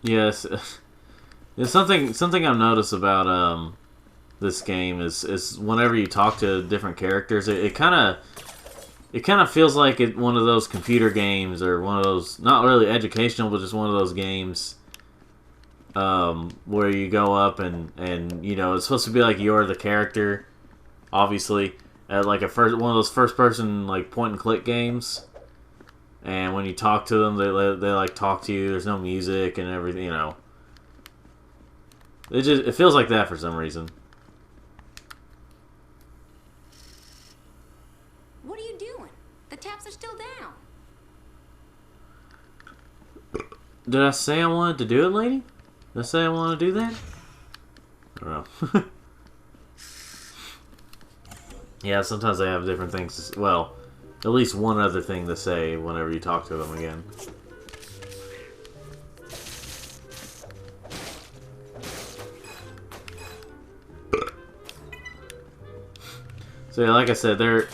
Yes, it's something I've noticed about this game is whenever you talk to different characters, it kind of feels like one of those computer games or one of those not really educational, but just one of those games where you go up and you know it's supposed to be like you're the character, obviously, like one of those first person like point and click games. And when you talk to them, they like talk to you. There's no music and everything, you know. It feels like that for some reason. What are you doing? The taps are still down. Did I say I wanted to do it, lady? Did I say I want to do that? I don't know. Yeah, sometimes they have different things. Well, at least one other thing to say whenever you talk to them again. So yeah, like I said, the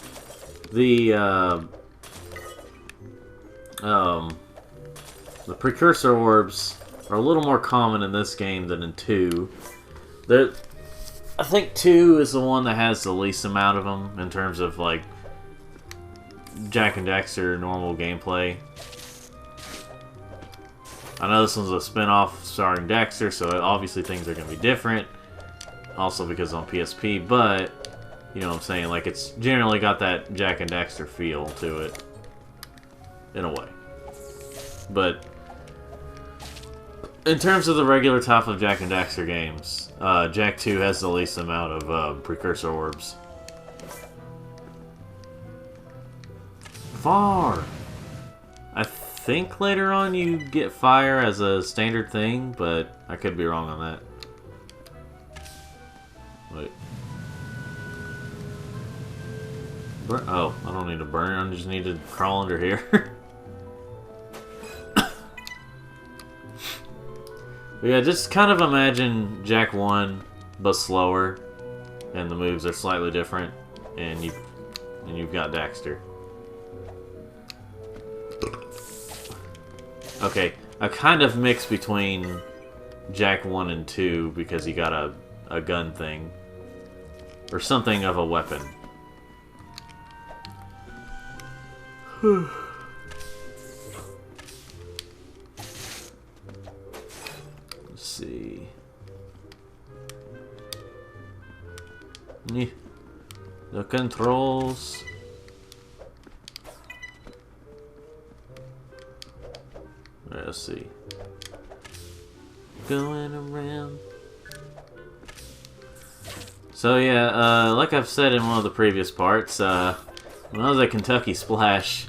precursor orbs are a little more common in this game than in 2. I think 2 is the one that has the least amount of them in terms of like Jak and Daxter normal gameplay. I know this one's a spin-off starring Daxter, so obviously things are going to be different. Also because it's on PSP, but you know what I'm saying, like it's generally got that Jak and Daxter feel to it. In a way. But in terms of the regular type of Jak and Daxter games, Jak 2 has the least amount of precursor orbs. Far! I think later on you get fire as a standard thing, but I could be wrong on that. Wait. Oh, I don't need to burn, I just need to crawl under here. But yeah, just kind of imagine Jak 1, but slower, and the moves are slightly different, and you've got Daxter. Okay, a kind of mix between Jak 1 and 2 because you got a gun thing, or something of a weapon. Let's see. The controls. Let's see. Going around. So yeah, like I've said in one of the previous parts, when I was at Kentucky Splash,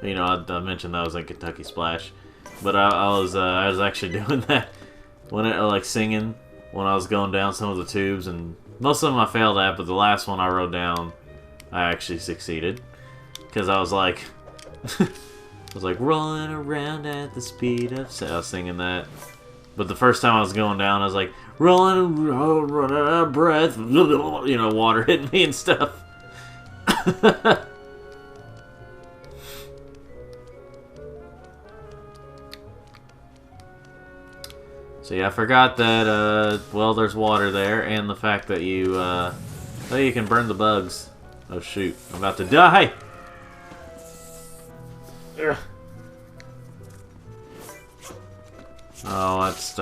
you know, I mentioned I was at Kentucky Splash, but I was actually doing that when like singing when I was going down some of the tubes, and most of them I failed at, but the last one I rode down, I actually succeeded because I was like. I was like, rolling around at the speed of... So I was singing that. But the first time I was going down, I was like, rolling out of breath. You know, water hitting me and stuff. So yeah, I forgot that, well, there's water there. And the fact that you, oh, you can burn the bugs. Oh shoot, I'm about to die! Ugh. Oh, that's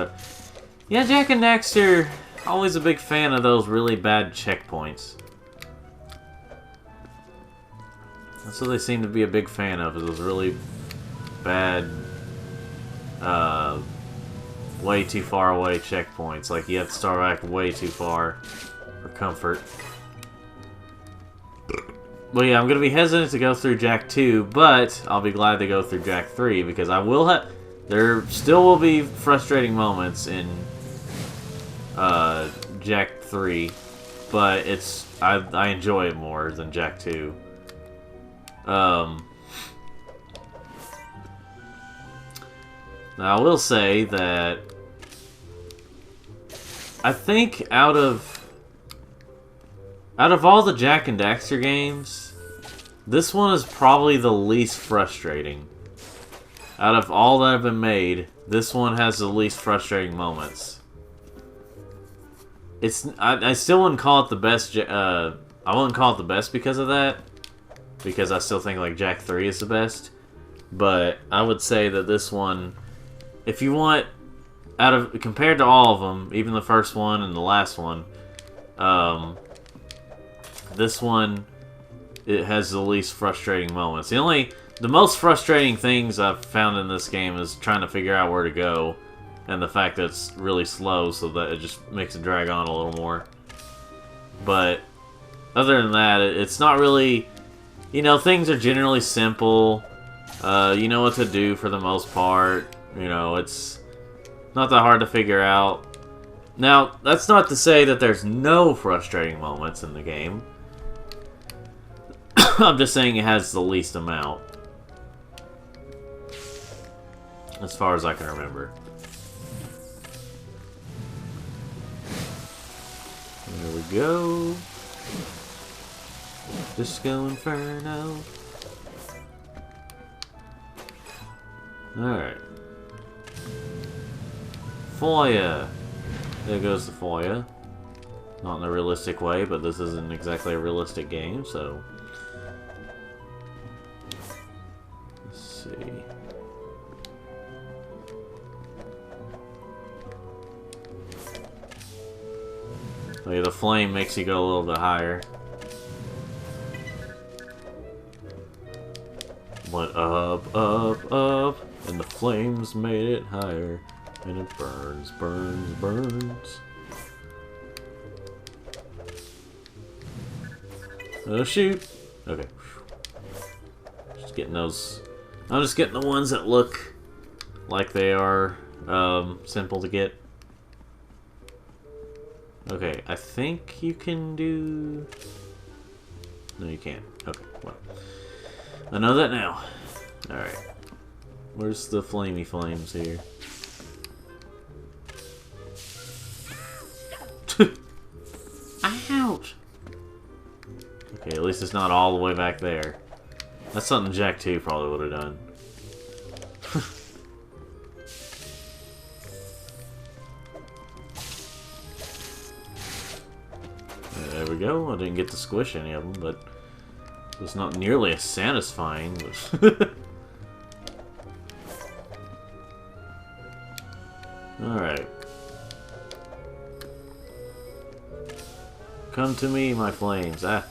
yeah, Jak and Daxter, always a big fan of those really bad checkpoints. That's what they seem to be a big fan of, is those really bad, way too far away checkpoints. Like, you have to start back way too far for comfort. Well, yeah, I'm going to be hesitant to go through Jak 2, but I'll be glad to go through Jak 3, because I will have... There still will be frustrating moments in Jak 3, but it's... I enjoy it more than Jak 2. Now, I will say that I think out of all the Jak and Daxter games, this one is probably the least frustrating. Out of all that have been made, this one has the least frustrating moments. I still wouldn't call it the best. I wouldn't call it the best because of that, because I still think like Jak 3 is the best. But I would say that this one, if you want, compared to all of them, even the first one and the last one, this one, it has the least frustrating moments. The most frustrating things I've found in this game is trying to figure out where to go, and the fact that it's really slow, so that it just makes it drag on a little more. But other than that, it's not really, you know, things are generally simple. You know what to do for the most part. You know, it's not that hard to figure out. Now, that's not to say that there's no frustrating moments in the game. I'm just saying it has the least amount, as far as I can remember. There we go. Disco Inferno. Alright. Foyer. There goes the foyer. Not in a realistic way, but this isn't exactly a realistic game, so... Let's see. Oh yeah, the flame makes you go a little bit higher. Went up, up, up, and the flames made it higher. And it burns, burns, burns. Oh shoot! Okay. Just getting those. I'm just getting the ones that look like they are simple to get. Okay, I think you can do... No, you can't. Okay, well. I know that now. Alright. Where's the flamey flames here? Ouch! Okay, at least it's not all the way back there. That's something Jak 2 probably would have done. There we go. I didn't get to squish any of them, but it was not nearly as satisfying. Alright. Come to me, my flames. Ah.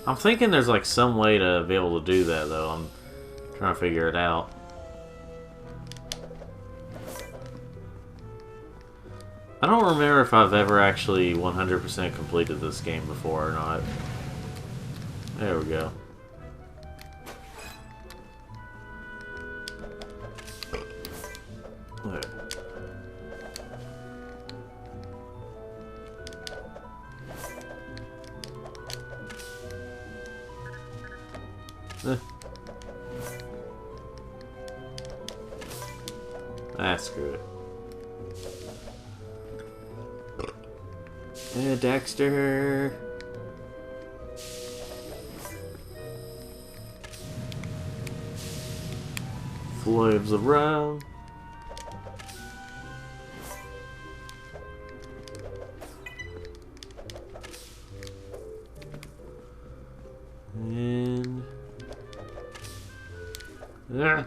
I'm thinking there's like some way to be able to do that, though. I'm trying to figure it out. I don't remember if I've ever actually 100% completed this game before or not. There we go. There. Ah, screw it. Yeah, Daxter. Flames around. And... Ah.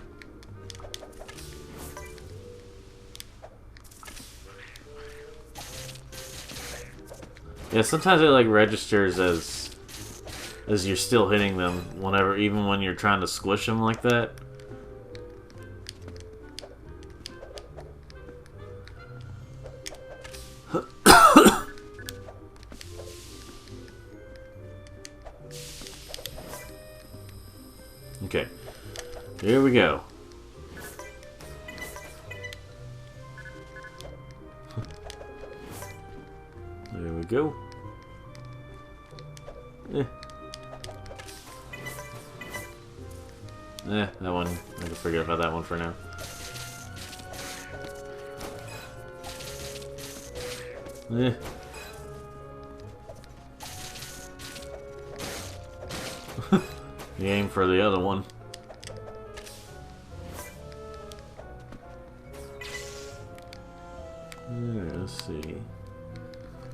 Yeah, sometimes it like registers as you're still hitting them whenever, even when you're trying to squish them like that. Okay, here we go. There we go. That one, I can forget about that one for now. You aim for the other one. Let's see.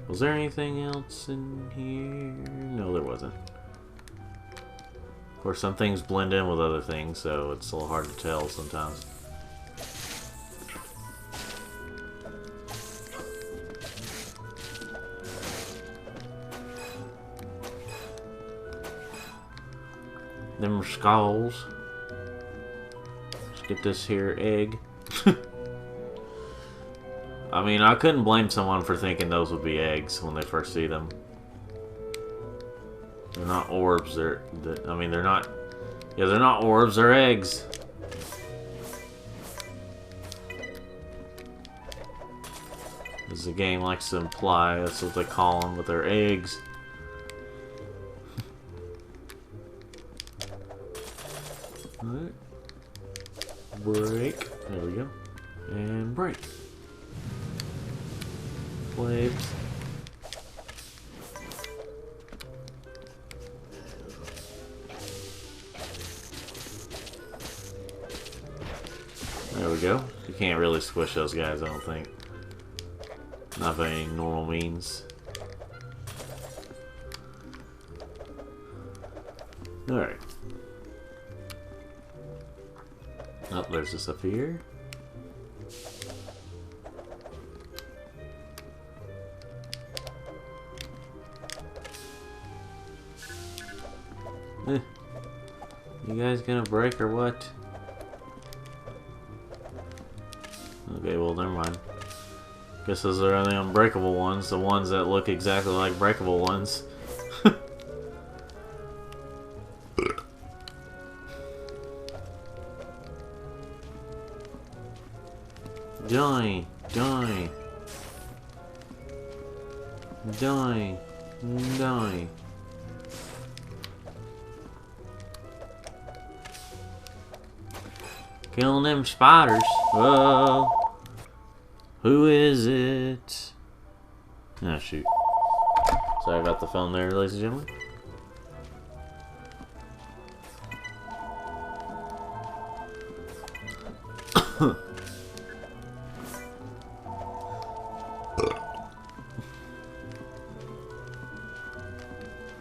Was there anything else in here? No, there wasn't. Of course, some things blend in with other things, so it's a little hard to tell sometimes. Them skulls. Let's get this here egg. I mean, I couldn't blame someone for thinking those would be eggs when they first see them. They're not orbs. I mean, they're not. Yeah, they're not orbs. They're eggs. As the game likes to imply, that's what they call them, but they're eggs. Alright. Break. There we go. And break. Waves. There we go. You can't really squish those guys, I don't think. Not by any normal means. Alright. Oh, there's this up here. You guys gonna break or what? Okay, well, never mind. Guess those are the unbreakable ones, the ones that look exactly like breakable ones. Die! Die! Die! Die! Killing them spiders. Whoa! Who is it? Ah, shoot. Sorry about the phone there, ladies and gentlemen.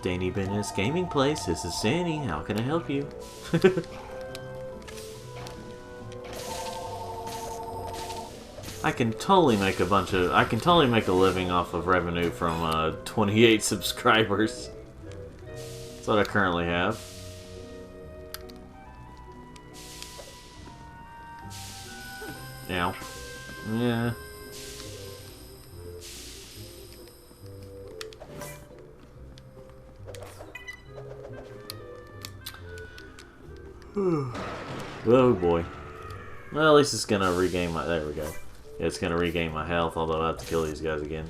Danny Bennett's Gaming Place. This is Sandy. How can I help you? I can totally make a living off of revenue from 28 subscribers. That's what I currently have. Ow. Yeah. Oh boy. Well, at least it's gonna regain my... There we go. It's gonna regain my health, although I have to kill these guys again.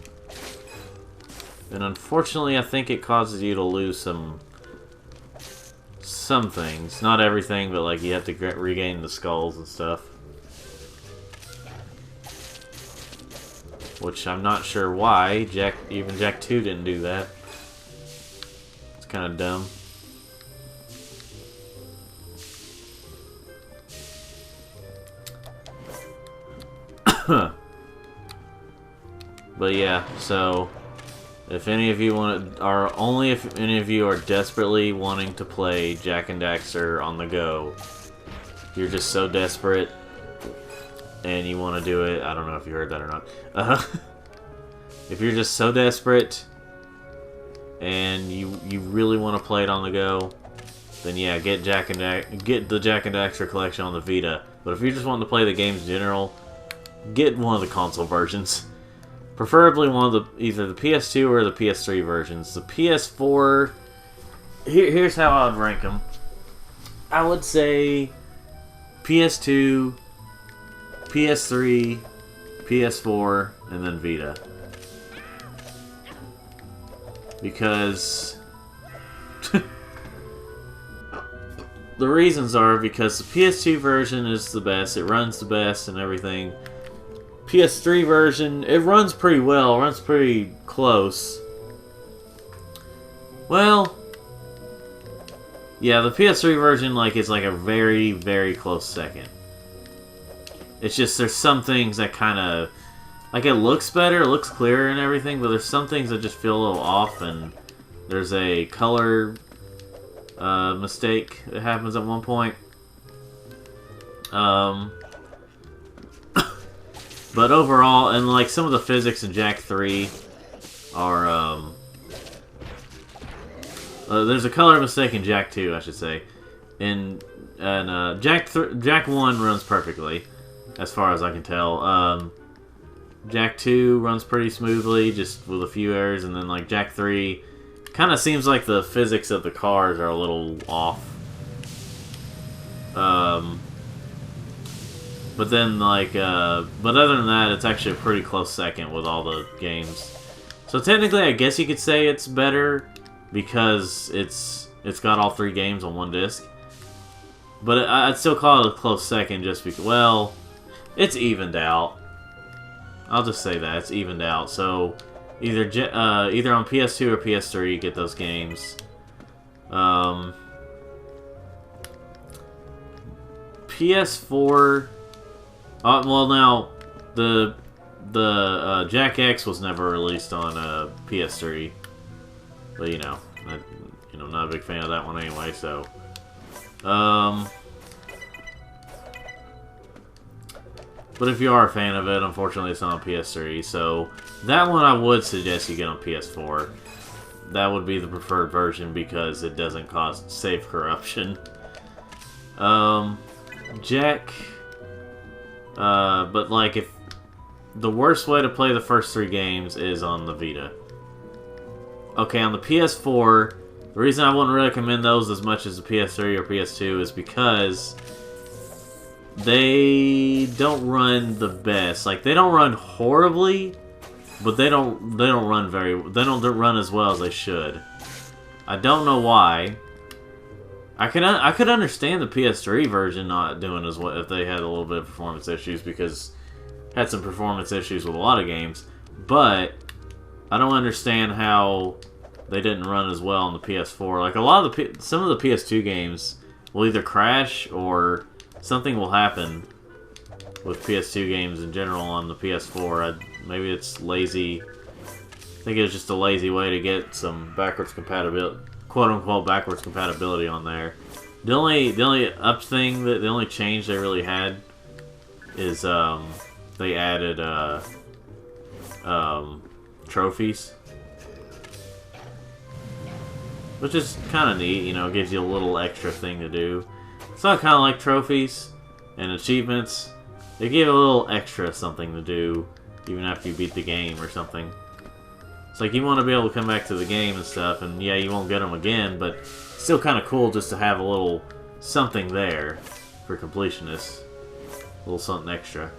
And unfortunately, I think it causes you to lose some things. Not everything, but like you have to regain the skulls and stuff. Which I'm not sure why. Even Jak 2 didn't do that. It's kind of dumb. But yeah, so if any of you if any of you are desperately wanting to play Jak and Daxter on the go, you're just so desperate and you want to do it. I don't know if you heard that or not. If you're just so desperate and you really want to play it on the go, then yeah, get the Jak and Daxter collection on the Vita. But if you just want to play the games in general, get one of the console versions. Preferably one of either the PS2 or the PS3 versions. The PS4, here's how I would rank them. I would say PS2, PS3, PS4, and then Vita. Because the reasons are because the PS2 version is the best, it runs the best and everything. PS3 version, it runs pretty well, runs pretty close. Well, Yeah, the PS3 version like is like a very, very close second. It's just there's some things that kind of like it looks better, it looks clearer and everything, but there's some things that just feel a little off, and there's a color mistake that happens at one point. But overall, and like some of the physics in Jak 3 are there's a color mistake in Jak 2, I should say. And Jak 1 runs perfectly, as far as I can tell. Jak 2 runs pretty smoothly, just with a few errors, and then like Jak 3 kind of seems like the physics of the cars are a little off. But then like but other than that, it's actually a pretty close second with all the games. So technically, I guess you could say it's better because it's got all 3 games on one disc. But I'd still call it a close second just because, well, it's evened out. I'll just say that it's evened out. So either on PS2 or PS3 you get those games. PS4. Well, now the Jak X was never released on PS3, but you know, not a big fan of that one anyway. So, but if you are a fan of it, unfortunately, it's not on PS3. So that one I would suggest you get on PS4. That would be the preferred version because it doesn't cause save corruption. Jak. But like if the worst way to play the first 3 games is on the Vita. Okay, on the PS4, the reason I wouldn't recommend those as much as the PS3 or PS2 is because they don't run the best. Like they don't run horribly, but they don't run as well as they should. I don't know why. I could understand the PS3 version not doing as well if they had a little bit of performance issues, because it had some performance issues with a lot of games, but I don't understand how they didn't run as well on the PS4. Like some of the PS2 games will either crash or something will happen with PS2 games in general on the PS4. Maybe it's lazy. I think it's just a lazy way to get some backwards compatibility, quote-unquote backwards compatibility on there. The only the only change they really had is they added trophies, which is kind of neat. You know, it gives you a little extra thing to do. It's not kind of like trophies and achievements. They give a little extra something to do even after you beat the game or something. It's like you want to be able to come back to the game and stuff, and yeah, you won't get them again, but it's still kind of cool just to have a little something there for completionists. A little something extra.